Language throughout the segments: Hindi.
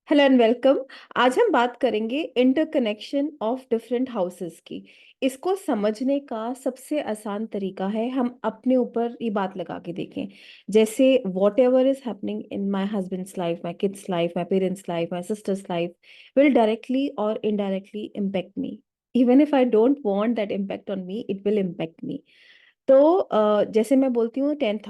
Hello and welcome. आज हम बात करेंगे इंटरकनेक्शन ऑफ डिफरेंट हाउसेस की। इसको समझने का सबसे आसान तरीका है हम अपने ऊपर ये बात लगा के देखें। जैसे whatever is happening in my husband's life, my kids' life, my parents' life, my sister's life will directly और indirectly impact me. Even if I don't want that impact on me, it will impact me. तो जैसे मैं बोलती हूँ टेंथ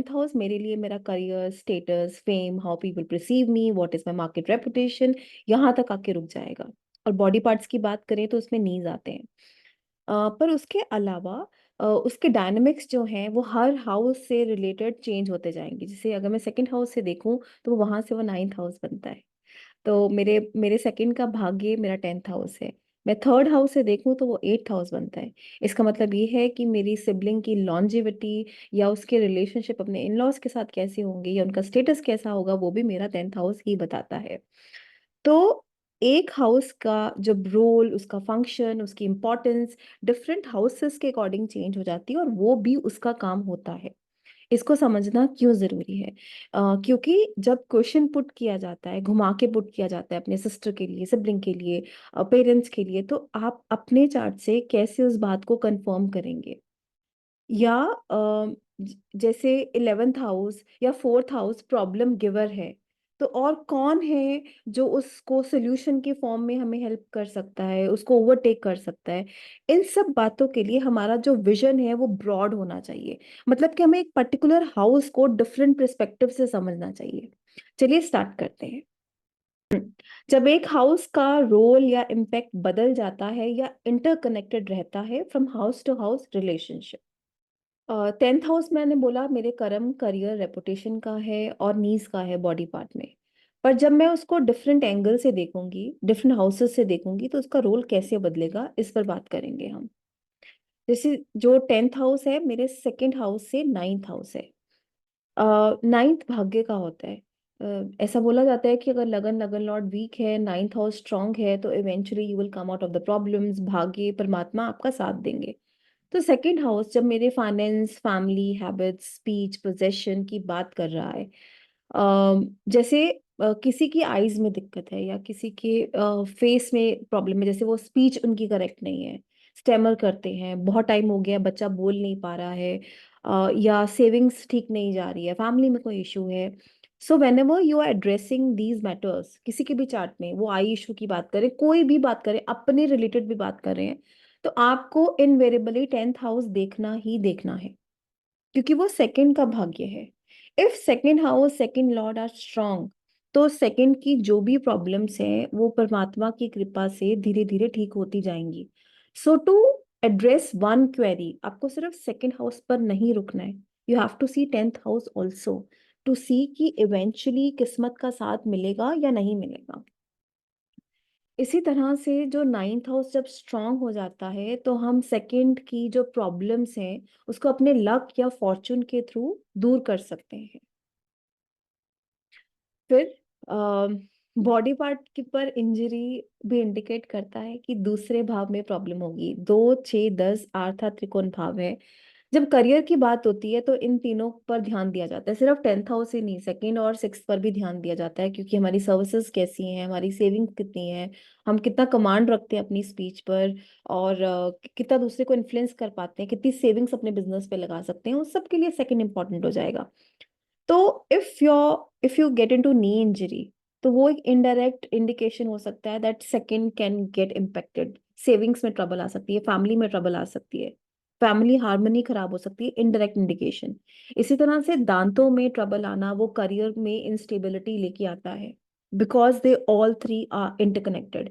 हाउस मेरे लिए मेरा career, status, fame, how people perceive me, what is my market reputation, यहाँ तक आके रुक जाएगा। और बॉडी पार्ट्स की बात करें तो उसमें नीज आते हैं। पर उसके अलावा उसके डायनामिक्स जो हैं वो हर हाउस से रिलेटेड चेंज होते जाएंगे। जैसे अगर मैं सेकंड हाउस से देखूं तो वहां से वो नाइन्थ हाउस बनता है। तो मेरे मेरे सेकंड का भाग्य मेरा टेंथ हाउस है। मैं थर्ड हाउस से देखूं तो वो एट्थ हाउस बनता है। इसका मतलब ये है कि मेरी सिबलिंग की लॉन्जेविटी या उसके रिलेशनशिप अपने इन लॉज के साथ कैसे होंगे या उनका स्टेटस कैसा होगा, वो भी मेरा टेंथ हाउस ही बताता है। तो एक हाउस का जब रोल, उसका फंक्शन, उसकी इम्पोर्टेंस डिफरेंट हाउसेस के अकॉर्डिंग चेंज हो जाती है और वो भी उसका काम होता है। इसको समझना क्यों जरूरी है? क्योंकि जब क्वेश्चन पुट किया जाता है, घुमा के पुट किया जाता है अपने सिस्टर के लिए, सिबलिंग के लिए, पेरेंट्स के लिए, तो आप अपने चार्ट से कैसे उस बात को कंफर्म करेंगे? या जैसे इलेवेंथ हाउस या फोर्थ हाउस प्रॉब्लम गिवर है, तो और कौन है जो उसको सोल्यूशन के फॉर्म में हमें हेल्प कर सकता है, उसको ओवरटेक कर सकता है? इन सब बातों के लिए हमारा जो विजन है वो ब्रॉड होना चाहिए। मतलब कि हमें एक पर्टिकुलर हाउस को डिफरेंट पर्सपेक्टिव से समझना चाहिए। चलिए स्टार्ट करते हैं। जब एक हाउस का रोल या इम्पैक्ट बदल जाता है या इंटरकनेक्टेड रहता है from house to house relationship. Tenth house मैंने बोला मेरे कर्म, करियर, रेपुटेशन का है और नीज का है बॉडी पार्ट में। पर जब मैं उसको डिफरेंट एंगल से देखूंगी, डिफरेंट हाउसेस से देखूंगी, तो उसका रोल कैसे बदलेगा इस पर बात करेंगे हम। जैसे जो टेंथ हाउस है मेरे सेकंड हाउस से नाइन्थ हाउस है। नाइन्थ भाग्य का होता है। ऐसा बोला जाता है कि अगर लगन लगन लॉर्ड वीक है, नाइन्थ हाउस स्ट्रांग है, तो eventually you will come out of the problems. भाग्य, परमात्मा आपका साथ देंगे। तो सेकंड हाउस जब मेरे finance, family, habits, speech, possession की बात कर रहा है, जैसे किसी की आईज में दिक्कत है या किसी के फेस में प्रॉब्लम है, जैसे वो स्पीच उनकी करेक्ट नहीं है, स्टेमर करते हैं, बहुत टाइम हो गया बच्चा बोल नहीं पा रहा है, या सेविंग्स ठीक नहीं जा रही है, फैमिली में कोई इशू है। So whenever you are addressing these matters, किसी के भी चार्ट में वो आई इशू की बात करें, कोई भी बात करें, अपने रिलेटेड भी बात कर रहे हैं, तो आपको इनवेरेबली टेंथ हाउस देखना ही देखना है, क्योंकि वो सेकंड का भाग्य है। If second house, second lord are strong, तो सेकंड की जो भी प्रॉब्लम्स हैं वो परमात्मा की कृपा से धीरे धीरे ठीक होती जाएंगी। So to address one query, आपको सिर्फ सेकंड हाउस पर नहीं रुकना है। You have to see tenth house also, to see कि इवेंचुअली किस्मत का साथ मिलेगा या नहीं मिलेगा। इसी तरह से जो नाइन्थ हाउस जब स्ट्रांग हो जाता है तो हम सेकंड की जो प्रॉब्लम्स हैं उसको अपने लक या फॉर्चून के थ्रू दूर कर सकते हैं। फिर बॉडी पार्ट की पर इंजरी भी इंडिकेट करता है कि दूसरे भाव में प्रॉब्लम होगी। 2, 6, 10 आर्था त्रिकोण भाव है। जब करियर की बात होती है तो इन तीनों पर ध्यान दिया जाता है, सिर्फ टेंथ हाउस ही नहीं, सेकंड और सिक्स पर भी ध्यान दिया जाता है, क्योंकि हमारी सर्विसेज कैसी हैं, हमारी सेविंग कितनी है, हम कितना कमांड रखते हैं अपनी स्पीच पर, और कितना दूसरे को इन्फ्लुएंस कर पाते हैं, कितनी सेविंग्स अपने बिजनेस पे लगा सकते हैं, उस सब के लिए सेकंड इंपॉर्टेंट हो जाएगा। तो if you get into knee injury, तो वो एक इनडायरेक्ट इंडिकेशन हो सकता है that second can get impacted. Savings में ट्रबल आ सकती है, फैमिली में ट्रबल आ सकती है, फैमिली हार्मनी खराब हो सकती है, इनडायरेक्ट इंडिकेशन। इसी तरह से दांतों में ट्रबल आना वो करियर में इंस्टेबिलिटी लेके आता है, because they all three are interconnected.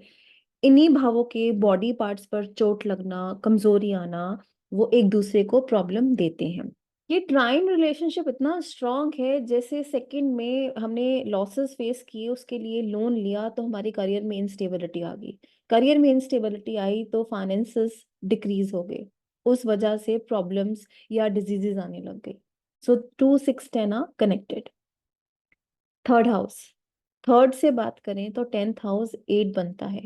इन्हीं भावों के बॉडी पार्ट्स पर चोट लगना, कमजोरी आना, वो एक दूसरे को प्रॉब्लम देते हैं। ये ट्राइन रिलेशनशिप इतना स्ट्रांग है, जैसे सेकंड में हमने लॉसेस फेस किए, उसके लिए लोन लिया, तो हमारे करियर में इंस्टेबिलिटी आ गई। करियर में इंस्टेबिलिटी आई तो फाइनेंसेस डिक्रीज हो गए, उस वजह से प्रॉब्लम्स या डिजीजेस आने लग गई। So 2, 6, 10 are connected. Third house, third से बात करें तो टेंथ हाउस 8 बनता है।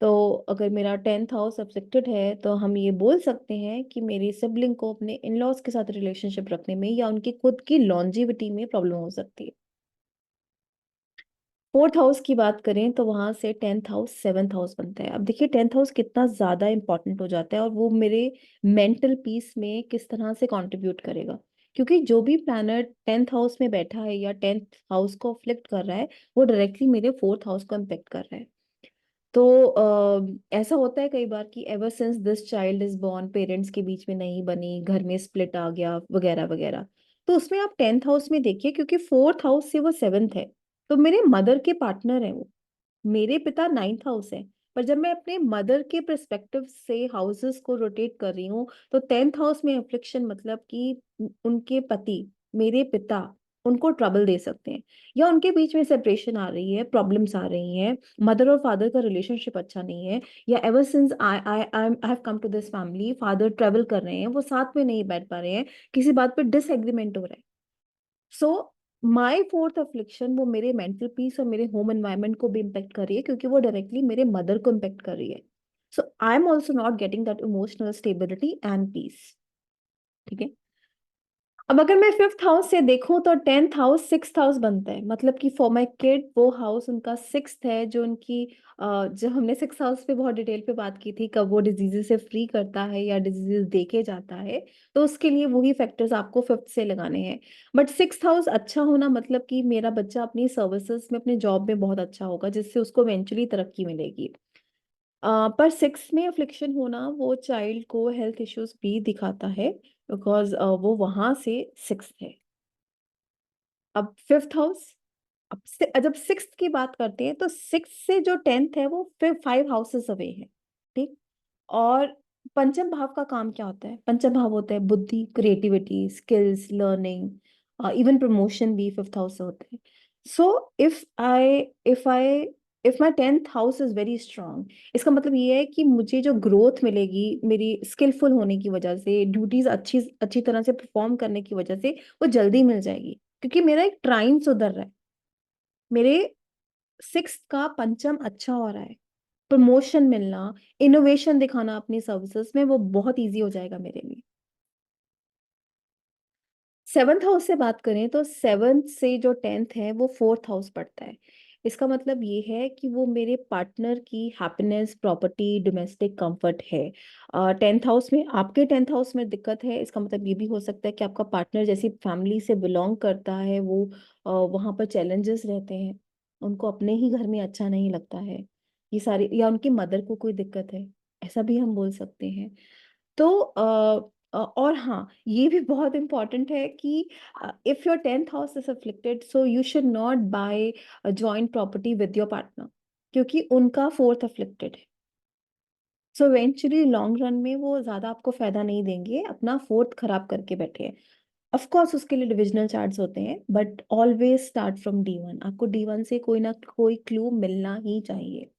तो अगर मेरा टेंथ हाउस अफेक्टेड है तो हम ये बोल सकते हैं कि मेरी सिबलिंग को अपने इन लॉज के साथ रिलेशनशिप रखने में या उनकी खुद की लॉन्जिविटी में प्रॉब्लम हो सकती है। फोर्थ हाउस की बात करें तो वहां से टेंथ हाउस सेवन्थ हाउस बनता है। अब देखिए टेंथ हाउस कितना ज्यादा इंपॉर्टेंट हो जाता है और वो मेरे मेंटल पीस में किस तरह से कंट्रीब्यूट करेगा। क्योंकि जो भी प्लैनेट टेंथ हाउस में बैठा है या टेंथ हाउस को अफ्लिक्ट कर रहा है, वो डायरेक्टली मेरे फोर्थ हाउस को इम्पेक्ट कर रहा है। तो ऐसा होता है कई बार कि ever since this child is born parents के बीच में नहीं बनी, घर में स्प्लिट आ गया वगैरह वगैरह। तो उसमें आप टेंथ हाउस में देखिए, क्योंकि फोर्थ हाउस से वो सेवेंथ है, तो मेरे मदर के पार्टनर है वो। मेरे पिता नाइन्थ हाउस है। पर जब मैं अपने मदर के परस्पेक्टिव से हाउसेस को रोटेट कर रही हूँ, तो टेंथ हाउस में अफ्लिक्शन मतलब कि उनके पति, मेरे पिता, उनको ट्रबल दे सकते हैं, या उनके बीच में सेपरेशन आ रही है, प्रॉब्लम्स आ रही हैं, मदर और फादर का रिलेशनशिप अच्छा नहीं है, या ever since I have come to this family, father travel कर रहे हैं, वो साथ में नहीं बैठ पा रहे हैं, किसी बात पर डिसएग्रीमेंट हो रहा है। सो माई फोर्थ अफ्लिक्शन वो मेरे मेंटल पीस और मेरे होम एनवायरनमेंट को भी इम्पेक्ट कर रही है, क्योंकि वो डायरेक्टली मेरे मदर को इम्पेक्ट कर रही है। So I am also not getting that emotional stability and peace. ठीक है। अब अगर मैं फिफ्थ हाउस से देखूं तो टेंथ हाउस सिक्स्थ हाउस बनता है, मतलब कि फॉर माई किड वो हाउस उनका सिक्स्थ है, जो उनकी जो हमने सिक्स हाउस पे बहुत डिटेल पे बात की थी, कब वो डिजीजेस से फ्री करता है या डिजीजेस देके जाता है, तो उसके लिए वही फैक्टर्स आपको फिफ्थ से लगाने हैं। बट सिक्स्थ हाउस अच्छा होना मतलब कि मेरा बच्चा अपनी सर्विसेज में, अपने जॉब में बहुत अच्छा होगा, जिससे उसको इवेंचुअली तरक्की मिलेगी। पर सिक्स में अफ्लिक्शन होना वो चाइल्ड को हेल्थ इश्यूज भी दिखाता है, बिकॉज वो वहां से सिक्स है। अब फिफ्थ हाउस, अब जब सिक्स की बात करते हैं तो सिक्स से जो टेंथ है वो फिर फाइव हाउसेस अवे है। ठीक। और पंचम भाव का काम क्या होता है? पंचम भाव होता है बुद्धि, creativity, skills, learning, even promotion भी फिफ्थ हाउस से होता है। So if I if I if my tenth house is very strong, इसका मतलब ये है कि मुझे जो ग्रोथ मिलेगी मेरी स्किलफुल होने की वजह से, ड्यूटीज अच्छी अच्छी तरह से परफॉर्म करने की वजह से, वो जल्दी मिल जाएगी, क्योंकि मेरा एक ट्राइन सुधर रहा है। मेरे सिक्स का पंचम अच्छा हो रहा है। प्रमोशन मिलना, इनोवेशन दिखाना अपनी सर्विसेज में, वो बहुत इजी हो जाएगा मेरे लिए। सेवन्थ हाउस से बात करें तो सेवन्थ से जो टेंथ है वो फोर्थ हाउस पड़ता है। इसका मतलब ये है कि वो मेरे पार्टनर की हैप्पीनेस, प्रॉपर्टी, डोमेस्टिक कंफर्ट है। टेंथ हाउस में, आपके टेंथ हाउस में दिक्कत है, इसका मतलब ये भी हो सकता है कि आपका पार्टनर जैसी फैमिली से बिलोंग करता है, वो वहां पर चैलेंजेस रहते हैं, उनको अपने ही घर में अच्छा नहीं लगता है, ये सारी, या उनकी मदर को कोई दिक्कत है, ऐसा भी हम बोल सकते हैं। तो और हाँ, ये भी बहुत इंपॉर्टेंट है कि if your tenth house is afflicted, so you should not buy joint property with your partner, क्योंकि उनका फोर्थ अफ्लिक्टेड है। सो इवेंचुअली लॉन्ग रन में वो ज्यादा आपको फायदा नहीं देंगे, अपना फोर्थ खराब करके बैठे हैं। ऑफ कोर्स उसके लिए डिविजनल चार्ट्स होते हैं, but always start from D1। आपको D1 से कोई ना कोई क्लू मिलना ही चाहिए।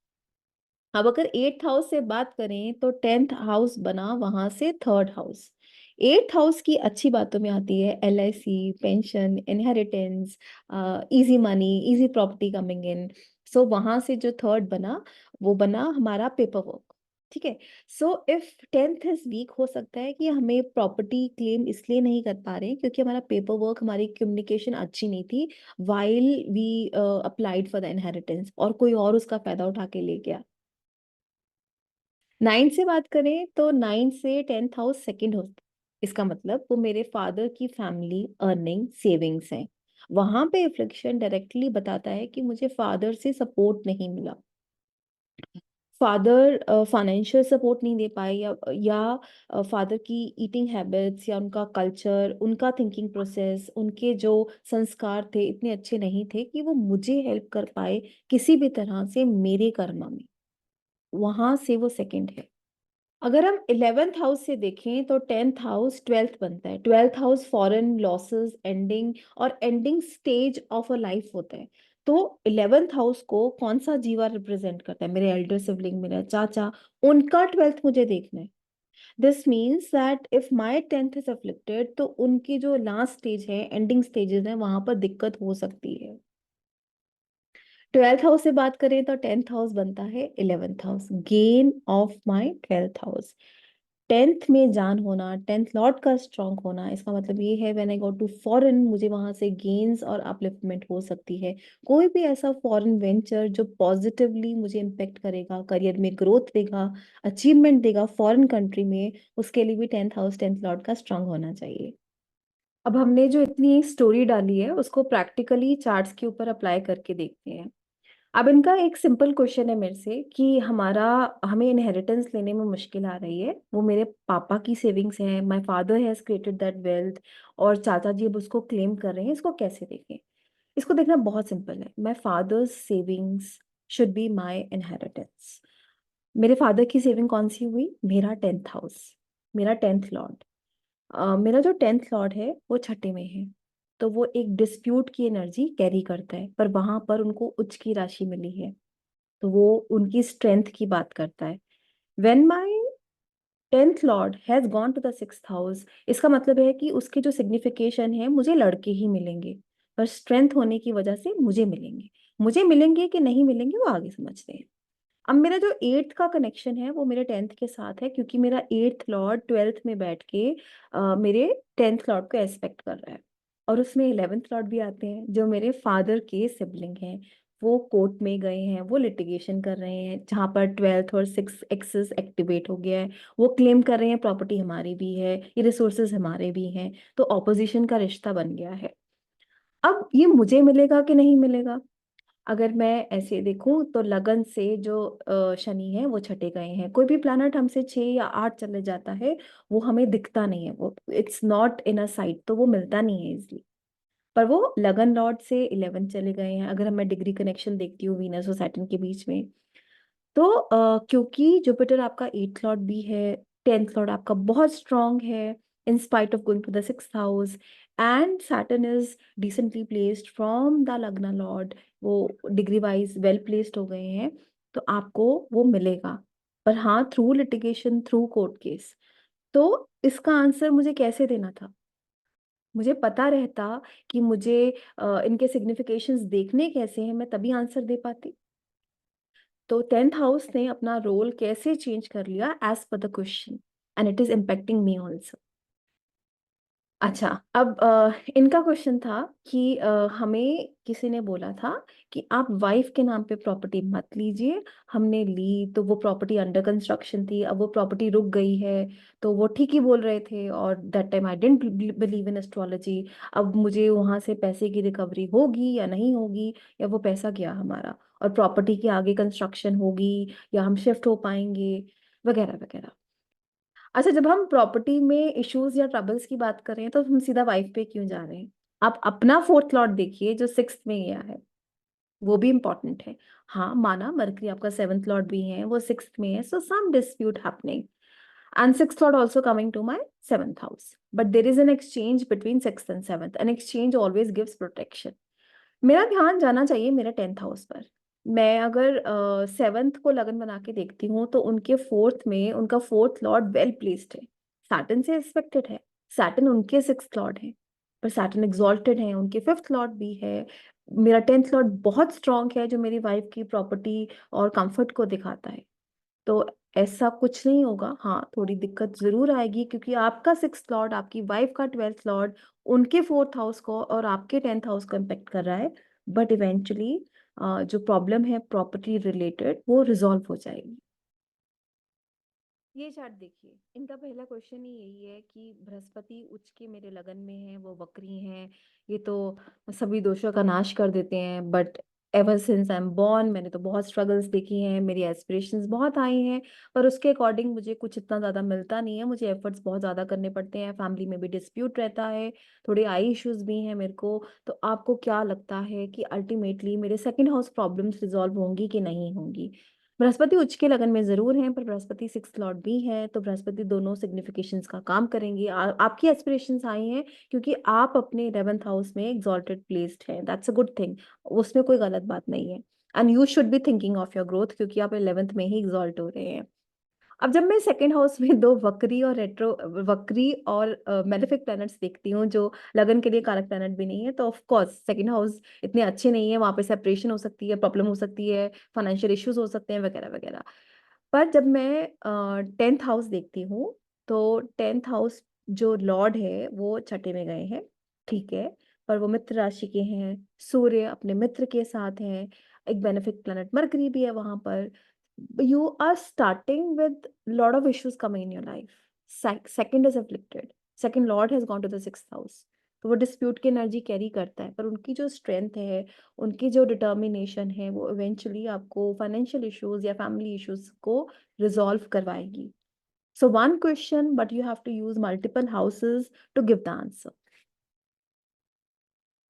अब अगर एट्थ हाउस से बात करें तो टेंथ हाउस बना वहां से थर्ड हाउस। एट्थ हाउस की अच्छी बातों में आती है LIC, pension, inheritance, easy money, easy property coming in. So वहां से जो थर्ड बना, वो बना हमारा पेपर वर्क। ठीक है। So if tenth is weak, हो सकता है कि हमें प्रॉपर्टी क्लेम इसलिए नहीं कर पा रहे हैं क्योंकि हमारा पेपर वर्क, हमारी कम्युनिकेशन अच्छी नहीं थी while we applied for the inheritance, और कोई और उसका फायदा उठा के ले गया। नाइन्थ से बात करें तो नाइन्थ से टेंथ हाउस सेकंड होता है। इसका मतलब वो मेरे फादर की फैमिली, अर्निंग, सेविंग्स हैं। वहां पे रिफ्लेक्शन डायरेक्टली बताता है कि मुझे फादर से सपोर्ट नहीं मिला। फादर फाइनेंशियल सपोर्ट नहीं दे पाए, या फादर की ईटिंग हैबिट्स या उनका कल्चर, उनका थिंकिंग प्रोसेस, उनके जो संस्कार थे इतने अच्छे नहीं थे कि वो मुझे हेल्प कर पाए किसी भी तरह से मेरे कर्म में। वहां से वो सेकंड है। अगर हम इलेवेंथ हाउस से देखें तो टेंथ हाउस ट्वेल्थ बनता है। Twelfth house foreign losses, ending और ending stage of a life होता है। तो इलेवेंथ हाउस को कौन सा जीवा रिप्रेजेंट करता है? मेरे एल्डर सिबलिंग, मेरा चाचा, उनका ट्वेल्थ मुझे देखना है। This means that if my tenth is afflicted, तो उनकी जो लास्ट स्टेज है, एंडिंग स्टेजेस है, वहां पर दिक्कत हो सकती है। ट्वेल्थ हाउस से बात करें तो टेंथ हाउस बनता है eleventh house, gain of my twelfth house. Tenth में जान होना, टेंथ लॉर्ड का स्ट्रांग होना, इसका मतलब ये है when I go to foreign मुझे वहां से गेन्स और अपलिफ्टमेंट हो सकती है। कोई भी ऐसा फॉरेन वेंचर जो पॉजिटिवली मुझे इम्पेक्ट करेगा, करियर में ग्रोथ देगा, अचीवमेंट देगा फॉरेन कंट्री में, उसके लिए भी टेंथ हाउस टेंथ लॉर्ड का स्ट्रांग होना चाहिए। अब हमने जो इतनी स्टोरी डाली है उसको प्रैक्टिकली चार्ट्स के ऊपर अप्लाई करके देखते हैं। अब इनका एक सिंपल क्वेश्चन है मेरे से कि हमें इनहेरिटेंस लेने में मुश्किल आ रही है, वो मेरे पापा की सेविंग्स है, my father has created that wealth, और चाचा जी अब उसको क्लेम कर रहे हैं, इसको कैसे देखें? इसको देखना बहुत सिंपल है, my father's savings should be my inheritance. मेरे फादर की सेविंग कौन सी हुई? मेरा टेंथ हाउस, मेरा टेंथ लॉर्ड। मेरा जो टेंथ लॉर्ड है वो छठे में है, तो वो एक डिस्प्यूट की एनर्जी कैरी करता है, पर वहां पर उनको उच्च की राशि मिली है, तो वो उनकी स्ट्रेंथ की बात करता है। When my tenth lord has gone to the sixth house, इसका मतलब है कि उसके जो सिग्निफिकेशन है मुझे लड़के ही मिलेंगे, पर स्ट्रेंथ होने की वजह से मुझे मिलेंगे। मुझे मिलेंगे कि नहीं मिलेंगे वो आगे समझते हैं। अब मेरा जो एट्थ का कनेक्शन है वो मेरे टेंथ के साथ है, क्योंकि मेरा एट्थ लॉर्ड ट्वेल्थ में बैठ के मेरे टेंथ लॉर्ड को एस्पेक्ट कर रहा है। और उसमें इलेवेंथ लॉर्ड भी आते हैं जो मेरे फादर के सिबलिंग हैं। वो कोर्ट में गए हैं, वो लिटिगेशन कर रहे हैं जहां पर ट्वेल्थ और सिक्स एक्सेस एक्टिवेट हो गया है। वो क्लेम कर रहे हैं प्रॉपर्टी हमारी भी है, ये रिसोर्सेज हमारे भी हैं, तो ऑपोजिशन का रिश्ता बन गया है। अब ये मुझे मिलेगा कि नहीं मिलेगा? अगर मैं ऐसे देखूं तो लगन से जो शनि है वो छठे गए हैं। कोई भी प्लैनेट हमसे 6 या 8 चले जाता है, वो हमें दिखता नहीं है, वो it's not in a site, तो वो मिलता नहीं है इजली। पर वो लगन लॉर्ड से 11 चले गए हैं। अगर मैं डिग्री कनेक्शन देखती हूँ वीनस और सैटर्न के बीच में, तो क्योंकि जुपिटर आपका एट्थ लॉर्ड भी है, टेंथ लॉर्ड आपका बहुत स्ट्रांग है in spite of going to the sixth house, and Saturn is decently placed from the lagna lord, वो डिग्री वाइज वेल प्लेस्ड हो गए हैं, तो आपको वो मिलेगा। पर हाँ, through litigation, through court case. तो इसका आंसर मुझे कैसे देना था? मुझे पता रहता कि मुझे इनके सिग्निफिकेशंस देखने कैसे हैं, मैं तभी आंसर दे पाती। तो टेंथ हाउस ने अपना रोल कैसे चेंज कर लिया as per the question, and it is impacting me also. अच्छा, अब इनका क्वेश्चन था कि हमें किसी ने बोला था कि आप वाइफ के नाम पे प्रॉपर्टी मत लीजिए। हमने ली तो वो प्रॉपर्टी अंडर कंस्ट्रक्शन थी, अब वो प्रॉपर्टी रुक गई है। तो वो ठीक ही बोल रहे थे, और that time I didn't believe in astrology. अब मुझे वहां से पैसे की रिकवरी होगी या नहीं होगी, या वो पैसा गया हमारा, और प्रॉपर्टी की आगे कंस्ट्रक्शन होगी, या हम शिफ्ट हो पाएंगे, वगैरह वगैरह। अच्छा, जब हम प्रॉपर्टी में इश्यूज या ट्रबल्स की बात कर रहे हैं तो हम सीधा वाइफ पे क्यों जा रहे हैं? आप अपना फोर्थ लॉर्ड देखिए जो सिक्स्थ में गया है, वो भी इंपॉर्टेंट है। हाँ, माना मरकरी आपका सेवंथ लॉर्ड भी है, वो सिक्स्थ में है, so some dispute happening, and sixth lord also coming to my seventh house, but there is an exchange between sixth and seventh. An exchange always gives protection. मेरा ध्यान जाना चाहिए मेरे टेंथ हाउस पर। मैं अगर सेवन्थ को लगन बना के देखती हूँ तो उनके फोर्थ में उनका फोर्थ लॉर्ड वेल प्लेस्ड है, सैटर्न से एक्सपेक्टेड है। सैटर्न उनके सिक्स्थ लॉर्ड है, पर सैटर्न एग्जॉल्टेड है, उनके फिफ्थ लॉर्ड भी है। मेरा टेंथ लॉर्ड बहुत स्ट्रांग है जो मेरी वाइफ की प्रॉपर्टी और कंफर्ट को दिखाता है। तो ऐसा कुछ नहीं होगा, हाँ थोड़ी दिक्कत जरूर आएगी, क्योंकि आपका सिक्स लॉर्ड आपकी वाइफ का ट्वेल्थ लॉर्ड उनके फोर्थ हाउस को और आपके टेंथ हाउस को इम्पेक्ट कर रहा है। बट इवेंचुअली जो प्रॉब्लम है प्रॉपर्टी रिलेटेड वो रिजॉल्व हो जाएगी। ये चार्ट देखिए, इनका पहला क्वेश्चन ही यही है कि बृहस्पति उच्च के मेरे लगन में है, वो वक्री हैं, ये तो सभी दोषों का नाश कर देते हैं। But ever since I am born मैंने तो बहुत स्ट्रगल्स देखी हैं, मेरी एस्पिरेशंस बहुत आई हैं, पर उसके अकॉर्डिंग मुझे कुछ इतना ज़्यादा मिलता नहीं है। मुझे एफर्ट्स बहुत ज़्यादा करने पड़ते हैं, फैमिली में भी डिस्प्यूट रहता है, थोड़े आई इश्यूज भी हैं मेरे को। तो आपको क्या लगता है कि अल्टीमेटली मेरे सेकेंड हाउस प्रॉब्लम्स रिजॉल्व होंगी कि नहीं होंगी? बृहस्पति उच्च के लगन में जरूर हैं, पर बृहस्पति सिक्स लॉर्ड भी है, तो बृहस्पति दोनों सिग्निफिकेशंस का काम करेंगे। आपकी एस्पिरेशंस आई हैं क्योंकि आप अपने 11th हाउस में एग्जॉल्टेड प्लेस्ड हैं, दैट्स अ गुड थिंग, उसमें कोई गलत बात नहीं है। And you should be thinking of your growth, क्योंकि आप 11th में ही एग्जॉल्ट हो रहे हैं। अब जब मैं सेकेंड हाउस में दो वक्री और रेट्रो, वक्री और मेलेफिक प्लैनेट्स देखती हूँ जो लगन के लिए कारक प्लैनेट भी नहीं है, तो ऑफ कोर्स सेकेंड हाउस इतने अच्छे नहीं है, वहां पे सेपरेशन हो सकती है, प्रॉब्लम हो सकती है, फाइनेंशियल इश्यूज हो सकते हैं, वगैरह वगैरह। पर जब मैं टेंथ हाउस देखती हूँ तो 10th हाउस जो लॉर्ड है वो छठे में गए हैं, ठीक है, पर वो मित्र राशि के हैं, सूर्य अपने मित्र के साथ हैं, एक बेनिफिक प्लैनेट मरकरी भी है वहां पर। You are starting with lot of issues coming in your life. Second is afflicted, second lord has gone to the 6th house, तो वो डिस्प्यूट की एनर्जी कैरी करता है, पर उनकी जो स्ट्रेंथ है, उनकी जो डिटर्मिनेशन है, वो इवेंचुअली आपको फाइनेंशियल इश्यूज या फैमिली इश्यूज को रिजॉल्व करवाएगी। So one question, but you have to use multiple houses to give the answer.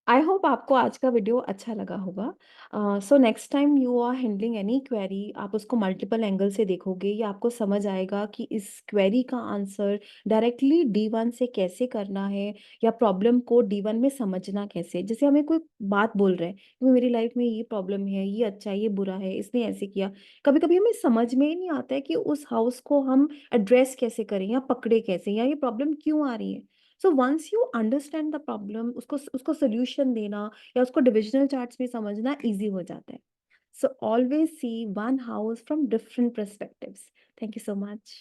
I hope आपको आज का वीडियो अच्छा लगा होगा। So next time you are handling any query, आप उसको मल्टीपल एंगल से देखोगे या आपको समझ आएगा कि इस क्वेरी का आंसर डायरेक्टली D1 से कैसे करना है, या प्रॉब्लम को D1 में समझना कैसे। जैसे हमें कोई बात बोल रहे हैं कि मेरी लाइफ में ये प्रॉब्लम है, ये अच्छा है, ये बुरा है, इसने ऐसे किया, कभी कभी हमें समझ में ही नहीं आता है कि उस हाउस को हम एड्रेस कैसे करें या पकड़े कैसे, या ये प्रॉब्लम क्यों आ रही है। So once you understand the problem, उसको उसको सोल्यूशन देना या उसको डिविजनल चार्ट्स में समझना इजी हो जाता है। So always see one house from different perspectives. Thank you so much.